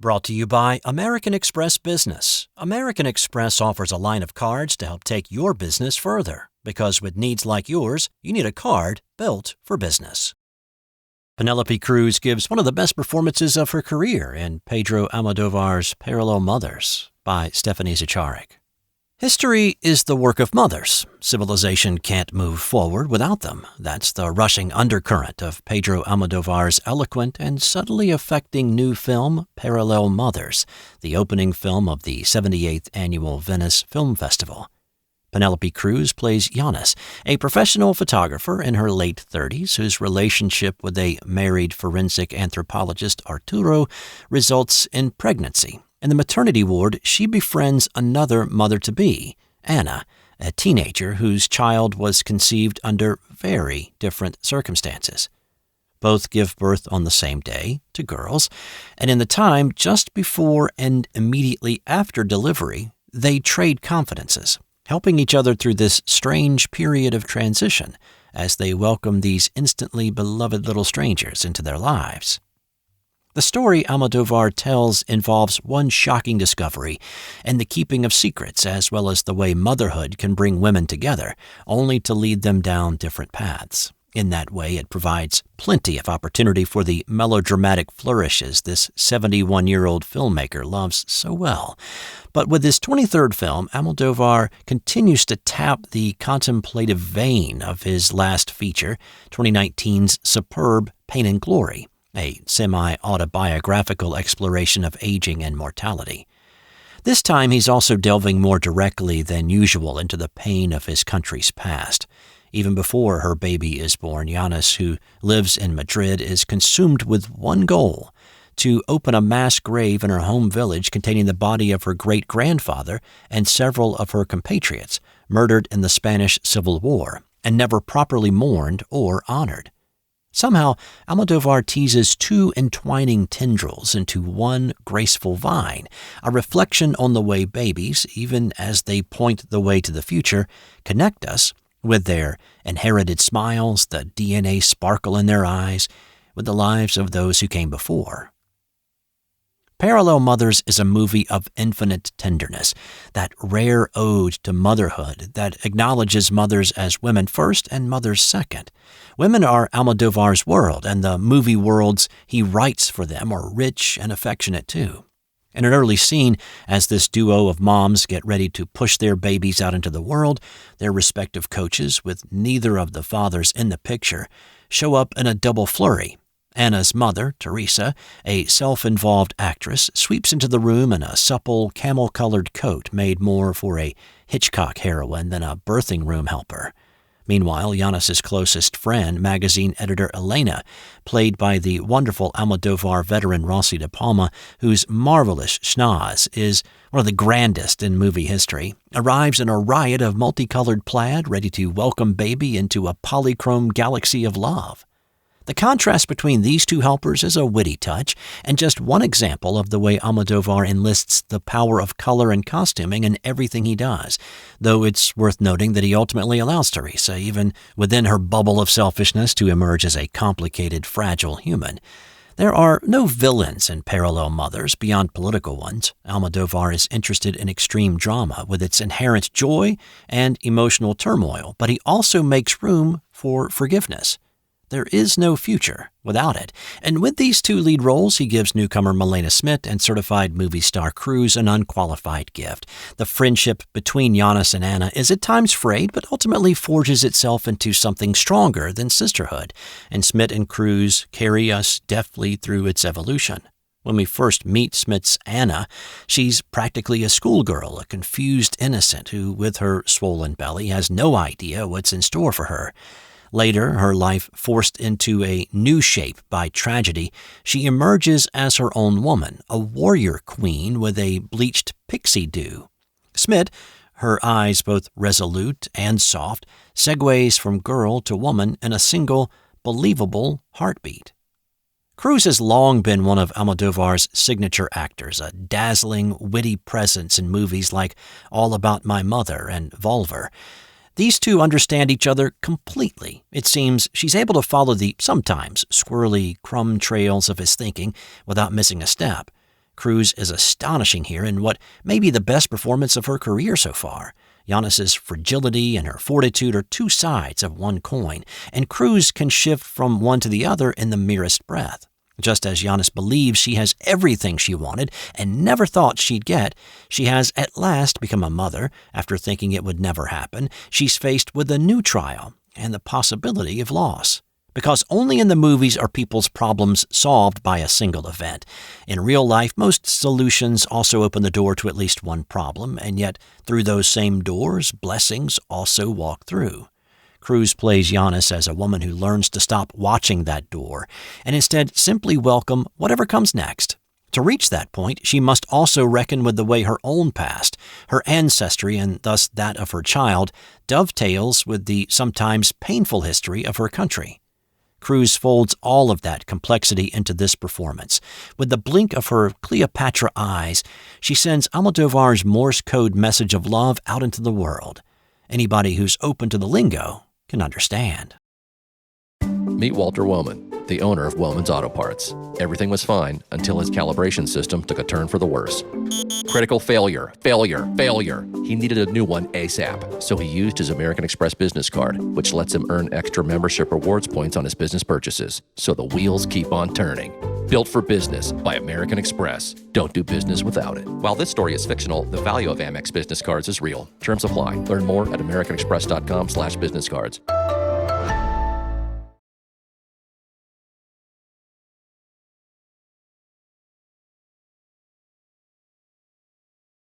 Brought to you by American Express Business. American Express offers a line of cards to help take your business further. Because with needs like yours, you need a card built for business. Penelope Cruz gives one of the best performances of her career in Pedro Almodovar's Parallel Mothers by Stephanie Zacharek. History is the work of mothers. Civilization can't move forward without them. That's the rushing undercurrent of Pedro Almodovar's eloquent and subtly affecting new film, Parallel Mothers, the opening film of the 78th Annual Venice Film Festival. Penelope Cruz plays Yanis, a professional photographer in her late 30s whose relationship with a married forensic anthropologist, Arturo, results in pregnancy. In the maternity ward, she befriends another mother-to-be, Anna, a teenager whose child was conceived under very different circumstances. Both give birth on the same day to girls, and in the time just before and immediately after delivery, they trade confidences, helping each other through this strange period of transition as they welcome these instantly beloved little strangers into their lives. The story Almodovar tells involves one shocking discovery and the keeping of secrets, as well as the way motherhood can bring women together, only to lead them down different paths. In that way, it provides plenty of opportunity for the melodramatic flourishes this 71-year-old filmmaker loves so well. But with his 23rd film, Almodovar continues to tap the contemplative vein of his last feature, 2019's superb Pain and Glory, a semi-autobiographical exploration of aging and mortality. This time he's also delving more directly than usual into the pain of his country's past. Even before her baby is born, Yanis, who lives in Madrid, is consumed with one goal: to open a mass grave in her home village containing the body of her great-grandfather and several of her compatriots, murdered in the Spanish Civil War, and never properly mourned or honored. Somehow, Almodovar teases two entwining tendrils into one graceful vine, a reflection on the way babies, even as they point the way to the future, connect us with their inherited smiles, the DNA sparkle in their eyes, with the lives of those who came before. Parallel Mothers is a movie of infinite tenderness, that rare ode to motherhood that acknowledges mothers as women first and mothers second. Women are Almodovar's world, and the movie worlds he writes for them are rich and affectionate too. In an early scene, as this duo of moms get ready to push their babies out into the world, their respective coaches, with neither of the fathers in the picture, show up in a double flurry. Anna's mother, Teresa, a self-involved actress, sweeps into the room in a supple, camel-colored coat made more for a Hitchcock heroine than a birthing room helper. Meanwhile, Yanis's closest friend, magazine editor Elena, played by the wonderful Almodovar veteran Rossi de Palma, whose marvelous schnoz is one of the grandest in movie history, arrives in a riot of multicolored plaid, ready to welcome baby into a polychrome galaxy of love. The contrast between these two helpers is a witty touch, and just one example of the way Almodovar enlists the power of color and costuming in everything he does, though it's worth noting that he ultimately allows Teresa, even within her bubble of selfishness, to emerge as a complicated, fragile human. There are no villains in Parallel Mothers beyond political ones. Almodovar is interested in extreme drama with its inherent joy and emotional turmoil, but he also makes room for forgiveness. There is no future without it. And with these two lead roles, he gives newcomer Milena Smith and certified movie star Cruz an unqualified gift. The friendship between Yanis and Anna is at times frayed, but ultimately forges itself into something stronger than sisterhood. And Smith and Cruz carry us deftly through its evolution. When we first meet Smith's Anna, she's practically a schoolgirl, a confused innocent who, with her swollen belly, has no idea what's in store for her. Later, her life forced into a new shape by tragedy, she emerges as her own woman, a warrior queen with a bleached pixie due. Smith, her eyes both resolute and soft, segues from girl to woman in a single, believable heartbeat. Cruz has long been one of Almodovar's signature actors, a dazzling, witty presence in movies like All About My Mother and Volver. These two understand each other completely. It seems she's able to follow the sometimes squirrely crumb trails of his thinking without missing a step. Cruz is astonishing here in what may be the best performance of her career so far. Giannis's fragility and her fortitude are two sides of one coin, and Cruz can shift from one to the other in the merest breath. Just as Giannis believes she has everything she wanted and never thought she'd get, she has at last become a mother after thinking it would never happen. She's faced with a new trial and the possibility of loss. Because only in the movies are people's problems solved by a single event. In real life, most solutions also open the door to at least one problem, and yet through those same doors, blessings also walk through. Cruz plays Giannis as a woman who learns to stop watching that door and instead simply welcome whatever comes next. To reach that point, she must also reckon with the way her own past, her ancestry, and thus that of her child, dovetails with the sometimes painful history of her country. Cruz folds all of that complexity into this performance. With the blink of her Cleopatra eyes, she sends Almodovar's Morse code message of love out into the world. Anybody who's open to the lingo can understand. Meet Walter Wellman, the owner of Wellman's Auto Parts. Everything was fine until his calibration system took a turn for the worse. Critical failure. He needed a new one ASAP, so he used his American Express business card, which lets him earn extra membership rewards points on his business purchases, so the wheels keep on turning. Built for business by American Express. Don't do business without it. While this story is fictional, the value of Amex business cards is real. Terms apply. Learn more at americanexpress.com/businesscards.